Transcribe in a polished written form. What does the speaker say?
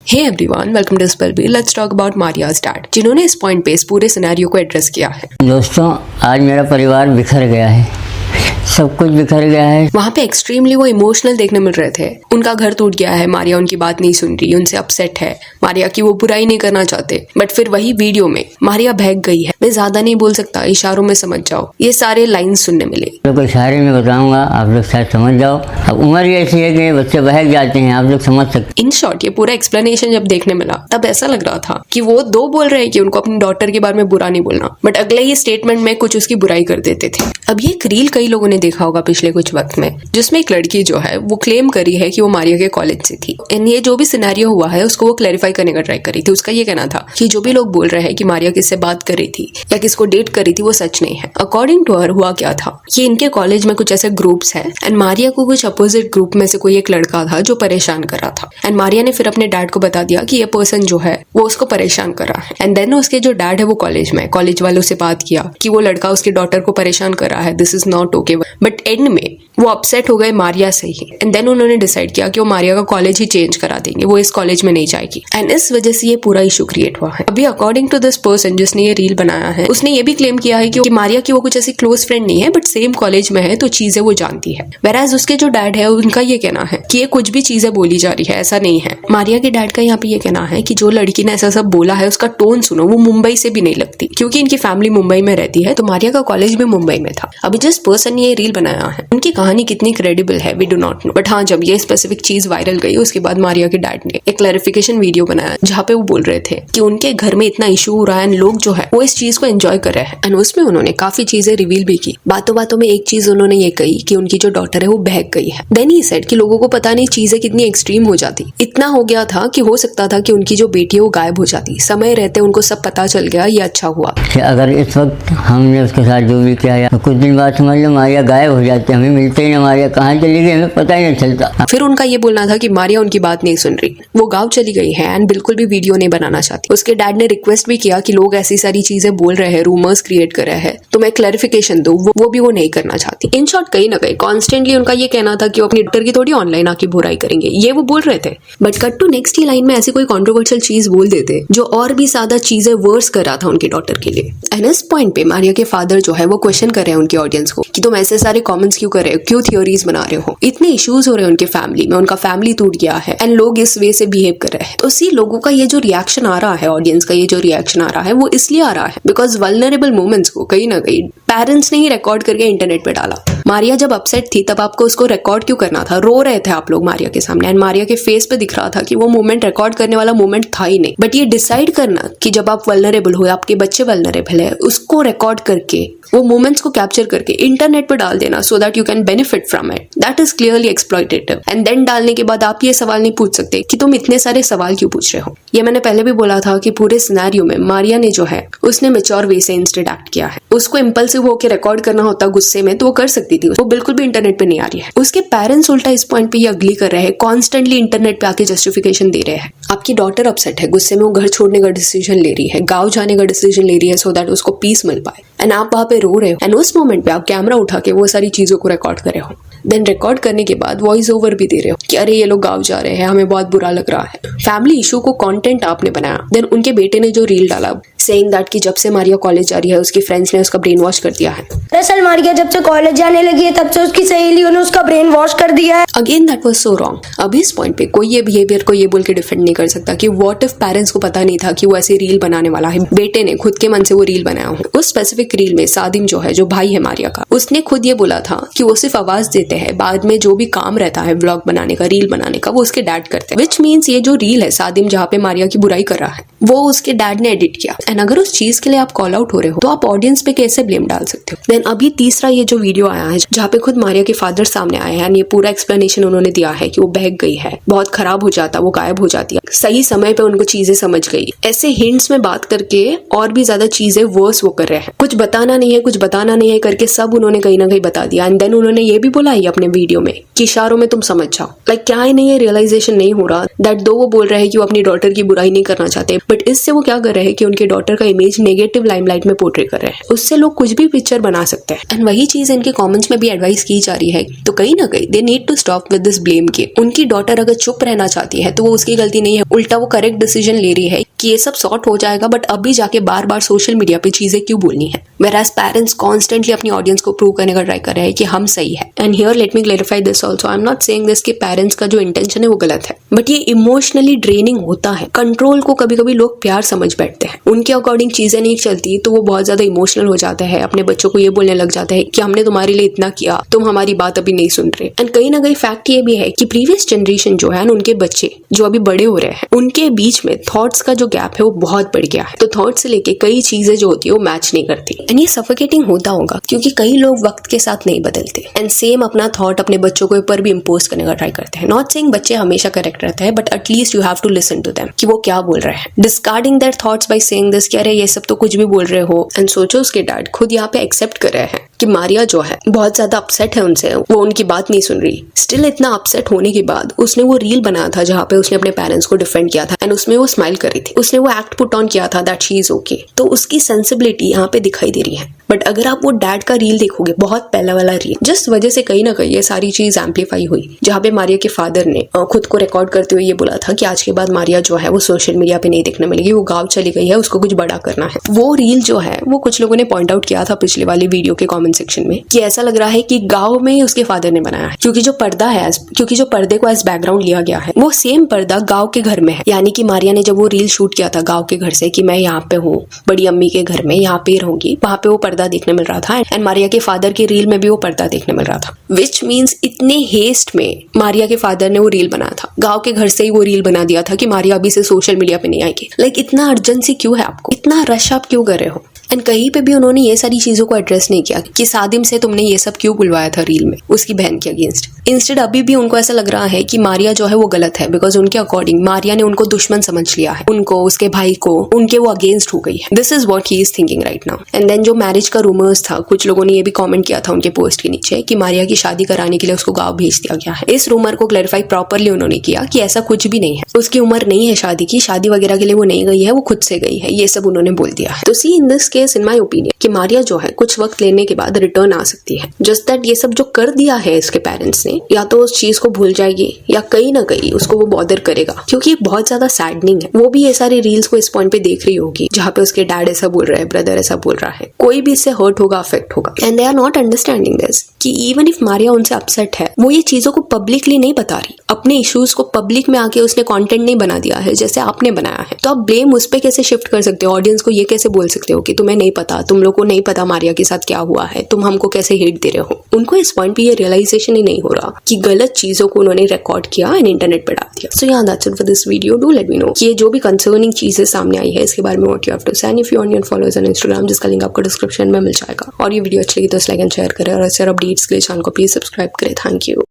Hey everyone, welcome to spell. Let's talk about Maria's dad, जिन्होंने इस point पे इस पूरे सिनेरियो को एड्रेस किया है। दोस्तों, आज मेरा परिवार बिखर गया है, सब कुछ बिखर गया है। वहाँ पे एक्सट्रीमली वो इमोशनल देखने मिल रहे थे। उनका घर टूट गया है, मारिया उनकी बात नहीं सुन रही, उनसे अपसेट है, मारिया की वो बुराई नहीं करना चाहते, बट फिर वही वीडियो में मारिया बहक गई है। मैं ज्यादा नहीं बोल सकता, इशारों में समझ जाओ, ये सारे लाइन्स सुनने मिले। लोग इशारे में बताऊंगा, आप लोग शायद समझ जाओ। अब उम्र ही ऐसी है कि बच्चे बहक जाते हैं, आप लोग समझ सकते। इन शॉर्ट, ये पूरा एक्सप्लेनेशन जब देखने मिला तब ऐसा लग रहा था कि वो दो बोल रहे हैं कि उनको अपनी डॉटर के बारे में बुरा नहीं बोलना, बट अगले ही स्टेटमेंट में कुछ उसकी बुराई कर देते थे। अब ये एक रील कई लोगों ने देखा होगा पिछले कुछ वक्त में, जिसमें एक लड़की जो है वो क्लेम करी है कि वो मारिया के कॉलेज से थी। एंड ये जो भी सिनेरियो हुआ है उसको वो क्लैरिफाई करने का ट्राई करी थी। उसका ये कहना था कि जो भी लोग बोल रहे हैं कि मारिया किससे बात कर रही थी या किसको डेट करी थी वो सच नहीं है। अकॉर्डिंग टू हर हुआ क्या था कि इनके कॉलेज में कुछ ऐसे ग्रुप्स है एंड मारिया को कुछ अपोजिट ग्रुप में से कोई एक लड़का था जो परेशान कर रहा था। एंड मारिया ने फिर अपने डैड को बता दिया कि ये पर्सन जो है वो उसको परेशान कर रहा है। एंड देन उसके जो डैड है वो कॉलेज में, कॉलेज वालों से बात किया कि वो लड़का उसकी डॉटर को परेशान कर रहा है, this is not okay. But and में वो अपसेट हो गए मारिया से ही। एंड देन उन्होंने डिसाइड किया कि वो मारिया का कॉलेज ही चेंज करा देंगे, वो इस कॉलेज में नहीं जाएगी। एंड इस वजह से ये पूरा इशू क्रिएट हुआ है। अभी अकॉर्डिंग टू दिस पर्सन जिसने ये रील बनाया है, उसने ये भी क्लेम किया है कि मारिया की वो कुछ ऐसी क्लोज फ्रेंड नहीं है, बट सेम कॉलेज में है तो चीजें वो जानती है। वेराज उसके जो डैड है उनका ये कहना है कि ये कुछ भी चीजें बोली जा रही है, ऐसा नहीं है। मारिया के डैड का यहाँ पे ये कहना है कि जो लड़की ने ऐसा सब बोला है उसका टोन सुनो, वो मुंबई से भी नहीं लगती, क्योंकि इनकी फैमिली मुंबई में रहती है, तो मारिया का कॉलेज भी मुंबई में था। अभी जिस पर्सन ने ये रील बनाया है उनकी कहानी कितनी क्रेडिबल है we do not know, but हाँ, जब ये स्पेसिफिक चीज वायरल गई उसके बाद मारिया के डैड ने एक क्लैरिफिकेशन वीडियो बनाया जहाँ पे वो बोल रहे थे कि उनके घर में इतना इशू हो रहा है, लोग जो है वो इस चीज को एंजॉय कर रहे हैं। एंड उसमें उन्होंने काफी चीजें रिवील भी की। बातों बातों में एक चीज उन्होंने ये कही कि उनकी जो डॉटर है वो बहक गई है। देन ही सेड कि लोगों को पता नहीं चीजें कितनी एक्सट्रीम हो जाती, इतना हो गया था कि हो सकता था कि उनकी जो बेटी है वो गायब हो जाती। समय रहते उनको सब पता चल गया, ये अच्छा हुआ। अगर इस वक्त हमने उसके साथ जो भी किया तो कुछ दिन बाद समझ लो मारिया गायब हो जाती, हमें मिलते ही ना, मारिया कहाँ चली गई हमें पता ही नहीं चलता। फिर उनका ये बोलना था कि मारिया उनकी बात नहीं सुन रही, वो गाँव चली गई है एंड बिल्कुल भी वीडियो नहीं बनाना चाहती। उसके डैड ने रिक्वेस्ट भी किया कि लोग ऐसी सारी चीजें बोल रहे हैं, रूमर्स क्रिएट कर रहे हैं, तो मैं क्लैरिफिकेशन दूं, वो भी वो नहीं करना चाहती। इन शॉर्ट, कहीं ना कहीं कॉन्स्टेंटली उनका ये कहना था कि वो अपनी डॉटर की थोड़ी ऑनलाइन आके बुराई करेंगे, ये वो बोल रहे थे। बट कट टू नेक्स्ट ही लाइन में ऐसी कोई कॉन्ट्रोवर्शियल चीज बोल देते जो और भी ज्यादा चीजें वर्स कर रहा था उनकी डॉटर के लिए। एंड इस पॉइंट पे मारिया के फादर जो है वो क्वेश्चन कर रहे हैं उनकी ऑडियंस को कि तुम ऐसे सारे कमेंट्स क्यों कर रहे हो, क्यों थ्योरीज बना रहे हो, इतने इश्यूज हो रहे हैं उनके फैमिली में, उनका फैमिली टूट गया है एंड लोग इस वे से बिहेव कर रहे हैं। तो सी लोगों का ये जो रिएक्शन आ रहा है, ऑडियंस का ये जो रिएक्शन आ रहा है, वो इसलिए आ रहा है बिकॉज वल्नरेबल मोमेंट्स को कहीं ना कहीं पेरेंट्स ने ही रिकॉर्ड करके इंटरनेट पे डाला। मारिया जब अपसेट थी तब आपको उसको रिकॉर्ड क्यों करना था? रो रहे थे आप लोग मारिया के सामने एंड मारिया के फेस पे दिख रहा था कि वो मोमेंट रिकॉर्ड करने वाला मोमेंट था ही नहीं। बट ये डिसाइड करना कि जब आप वल्नरेबल हो, आपके बच्चे वल्नरेबल है, उसको रिकॉर्ड करके वो मोमेंट्स को कैप्चर करके इंटरनेट पे डाल देना so that you can benefit from it, that is clearly exploitative. And then डालने के बाद आप ये सवाल नहीं पूछ सकते कि तुम इतने सारे सवाल क्यों पूछ रहे हो। ये मैंने पहले भी बोला था कि पूरे सिनेरियो में मारिया ने जो है उसने मैच्योर वे से इंस्टेंट एक्ट किया है। उसको इंपल्सिव होकर रिकॉर्ड करना होता गुस्से में तो वो कर सकती थी, वो बिल्कुल भी इंटरनेट पे नहीं आ रही है। उसके पेरेंट्स उल्टा इस पॉइंट पे ये अगली कर रहे हैं, कॉन्स्टेंटली इंटरनेट पे आके जस्टिफिकेशन दे रहे हैं। आपकी डॉटर अपसेट है, गुस्से में वो घर छोड़ने का डिसीजन ले रही है, गाँव जाने का डिसीजन ले रही है सो दैट उसको पीस मिल पाए, एंड आप वहां पे रो रहे हो एंड उस मोमेंट पे आप कैमरा उठा के वो सारी चीजों को रिकॉर्ड कर रहे हो। देन रिकॉर्ड करने के बाद वॉइस ओवर भी दे रहे हो कि अरे ये लोग गाँव जा रहे हैं, हमें बहुत बुरा लग रहा है। फैमिली इशू को कंटेंट आपने बनाया। देन उनके बेटे ने जो रील डाला सेइंग दैट कि जब से मारिया कॉलेज जा रही है उसकी फ्रेंड्स ने उसका ब्रेन वॉश कर दिया है। दरअसल मारिया जब से कॉलेज जाने लगी है तब से उसकी सहेलियों ने उसका ब्रेन वॉश कर दिया है। Again that was so wrong. अभी इस पॉइंट पे कोई ये बिहेवियर को ये बोल के डिफेंड नहीं कर सकता कि व्हाट इफ पेरेंट्स को पता नहीं था कि वो ऐसे रील बनाने वाला है, बेटे ने खुद के मन से वो रील बनाया हो। उस स्पेसिफिक रील में सादिम जो है, जो भाई है मारिया का, उसने खुद ये बोला था कि वो सिर्फ आवाज देते हैं, बाद में जो भी काम रहता है व्लॉग बनाने का, रील बनाने का, वो उसके डैड करते हैं। विच मीन्स ये जो रील है सादिम जहाँ पे मारिया की बुराई कर रहा है वो उसके डैड ने एडिट किया। एंड अगर उस चीज के लिए आप कॉल आउट हो रहे हो तो आप ऑडियंस पे कैसे ब्लेम डाल सकते हो? देन अभी तीसरा ये जो वीडियो आया है जहाँ पे खुद मारिया के फादर सामने आए हैं, ये पूरा एक्सप्लेनेशन उन्होंने दिया है कि वो बहक गई है, बहुत खराब हो जाता, वो गायब हो जाती है, सही समय पे उनको चीजें समझ गई। ऐसे हिंट्स में बात करके और भी ज्यादा चीजें वर्स वो कर रहे हैं। कुछ बताना नहीं है, कुछ बताना नहीं है करके सब उन्होंने उन्होंने कहीं ना कहीं बता दिया एंड देन उन्होंने ये भी बोला है अपने वीडियो में कि इशारों में तुम समझ जाओ। लाइक क्या है नहीं, ये रियलाइजेशन नहीं हो रहा दैट दो वो बोल रहे हैं कि वो अपनी डॉटर की बुराई नहीं करना चाहते, बट इससे वो क्या कर रहे हैं कि उनके डॉटर का इमेज नेगेटिव लाइमलाइट में पोर्ट्रे कर रहे हैं। उससे लोग कुछ भी पिक्चर बना सकते हैं एंड वही चीज इनके कमेंट्स में भी एडवाइस की जा रही है। तो कहीं ना कहीं they need to stop with this blame के उनकी डॉटर अगर चुप रहना चाहती है तो वो उसकी गलती नहीं है, उल्टा वो करेक्ट डिसीजन ले रही है कि ये सब सॉर्ट हो जाएगा, बट अभी जाके बार बार सोशल मीडिया पे चीजें क्यों बोलनी है। Whereas पेरेंट्स कॉन्स्टेंटली अपनी ऑडियंस को प्रूव करने का ट्राई कर रहे हैं कि हम सही है। And here let me clarify this also, I am not saying this कि पेरेंट्स का जो इंटेंशन है वो गलत है, बट ये इमोशनली ड्रेनिंग होता है। कंट्रोल को कभी कभी लोग प्यार समझ बैठते हैं, उनके अकॉर्डिंग चीजें नहीं चलती तो वो बहुत ज्यादा इमोशनल हो जाते हैं, अपने बच्चों को ये बोलने लग जाते हैं कि हमने तुम्हारे लिए इतना किया, तुम हमारी बात अभी नहीं सुन रहे। एंड कहीं ना कहीं फैक्ट ये भी है कि प्रीवियस जनरेशन जो है उनके बच्चे जो अभी बड़े हो रहे हैं उनके बीच में थॉट्स का जो गैप है वो बहुत बढ़ गया है। तो थॉट से लेके कई चीजें जो होती है वो मैच नहीं करती एंड ये सफोकेटिंग होता होगा क्योंकि कई लोग वक्त के साथ नहीं बदलते एंड सेम अपना थॉट अपने बच्चों के ऊपर भी इम्पोज करने का ट्राई करते हैं। नॉट सेइंग बच्चे हमेशा करेक्ट रहते हैं, but at least you have to listen to them कि वो क्या बोल रहे हैं। Discarding their thoughts by saying this कि अरे ये सब तो कुछ भी बोल रहे हो। एंड सोचो उसके डैड खुद यहाँ पे एक्सेप्ट कर रहे हैं कि मारिया जो है बहुत ज्यादा अपसेट है उनसे, वो उनकी बात नहीं सुन रही। स्टिल इतना अपसेट होने के बाद उसने वो रील बनाया था जहाँ पे उसने अपने पेरेंट्स को डिफेंड किया था एंड उसमें वो स्माइल कर रही थी, उसने वो एक्ट पुट ऑन किया था दैट शी इज ओके। तो उसकी सेंसिबिलिटी यहाँ पे दिखाई दे रही है। बट अगर आप वो डैड का रील देखोगे, बहुत पहला वाला रील, जिस वजह से कहीं ना कहीं ये सारी चीज एम्पलीफाई हुई, जहाँ पे मारिया के फादर ने खुद को रिकॉर्ड करते हुए ये बोला था कि आज के बाद मारिया जो है वो सोशल मीडिया पे नहीं देखने मिलेगी, वो गाँव चली गई है, उसको कुछ बड़ा करना है। वो रील जो है वो कुछ लोगों ने पॉइंट आउट किया था पिछले वाली वीडियो के कॉमेंट सेक्शन में कि ऐसा लग रहा है कि गाँव में उसके फादर ने बनाया है, क्योंकि जो पर्दा है, क्योंकि जो पर्दे को एज बैकग्राउंड लिया गया है वो सेम पर्दा गाँव के घर में है। यानी कि मारिया ने जब वो रील शूट किया था गाँव के घर से कि मैं यहाँ पे हूँ बड़ी अम्मी के घर में, यहाँ पे रहूंगी, वहां पे वो पर्दा देखने मिल रहा था एंड मारिया के फादर की रील में भी वो पर्दा देखने मिल रहा था। विच मीन्स इतने हेस्ट में मारिया के फादर ने वो रील बनाया था, गाँव के घर से ही वो रील बना दिया था कि मारिया अभी से सोशल मीडिया पे नहीं आएगी। लाइक इतना अर्जेंसी क्यों है आपको, इतना रश आप क्यों कर रहे हो। एंड कहीं पे भी उन्होंने ये सारी चीजों को एड्रेस नहीं किया कि सादिम से तुमने ये सब क्यों बुलवाया था रील में उसकी बहन के अगेंस्ट। इंस्टेड अभी भी उनको ऐसा लग रहा है कि मारिया जो है वो गलत है, बिकॉज उनके अकॉर्डिंग मारिया ने उनको दुश्मन समझ लिया है, उनको, उसके भाई को, उनके वो अगेंस्ट हो गई है। This is what he is thinking right now. And then जो मैरिज का रूमर्स था, कुछ लोगों ने ये भी कमेंट किया था उनके पोस्ट के नीचे कि मारिया की शादी कराने के लिए उसको गाँव भेज दिया गया है। इस रूमर को क्लैरिफाई प्रॉपरली उन्होंने किया कि ऐसा कुछ भी नहीं है, उसकी उम्र नहीं है शादी की, शादी वगैरह के लिए वो नहीं गई है, वो खुद से गई है, ये सब उन्होंने बोल दिया है। तो see in this case in my opinion कि मारिया जो है कुछ वक्त लेने के बाद रिटर्न आ सकती है। जस्ट दैट ये सब जो कर दिया है इसके पेरेंट्स ने, या तो उस चीज को भूल जाएगी या कहीं ना कहीं उसको वो बॉदर करेगा, क्योंकि बहुत ज्यादा सैडनिंग है। वो भी ये सारे रील्स को इस पॉइंट पे देख रही होगी जहाँ पे उसके डैड ऐसा बोल रहा है, ब्रदर ऐसा बोल रहा है, कोई भी इससे हर्ट होगा, अफेक्ट होगा। And they are not understanding this कि इवन इफ मारिया उनसे अपसेट है, वो ये चीजों को पब्लिकली नहीं बता रही, अपने इश्यूज को पब्लिक में आके उसने कंटेंट नहीं बना दिया है जैसे आपने बनाया है। तो आप ब्लेम उस पर कैसे शिफ्ट कर सकते हो, ऑडियंस को ये कैसे बोल सकते हो कि तुम्हें नहीं पता, तुम लोग को नहीं पता मारिया के साथ क्या हुआ है, तुम हमको कैसे हेट दे रहे हो। उनको इस पॉइंट पे ये रियलाइजेशन ही नहीं हो रहा कि गलत चीजों को उन्होंने रिकॉर्ड किया एंड इंटरनेट पे डाल दिया। सो या that's it for this video. Do let me know कि ये जो भी कंसर्निंग चीजें सामने आई है इसके बारे में व्हाट यू हैव टू से। And if you on followers on Instagram, जिसका लिंक आपको डिस्क्रिप्शन में मिल जाएगा। और ये वीडियो अच्छी लगी तो लाइक एंड शेयर करें और ऐसे अपडेट्स के लिए चैनल को प्लीज सब्सक्राइब करें। Thank you.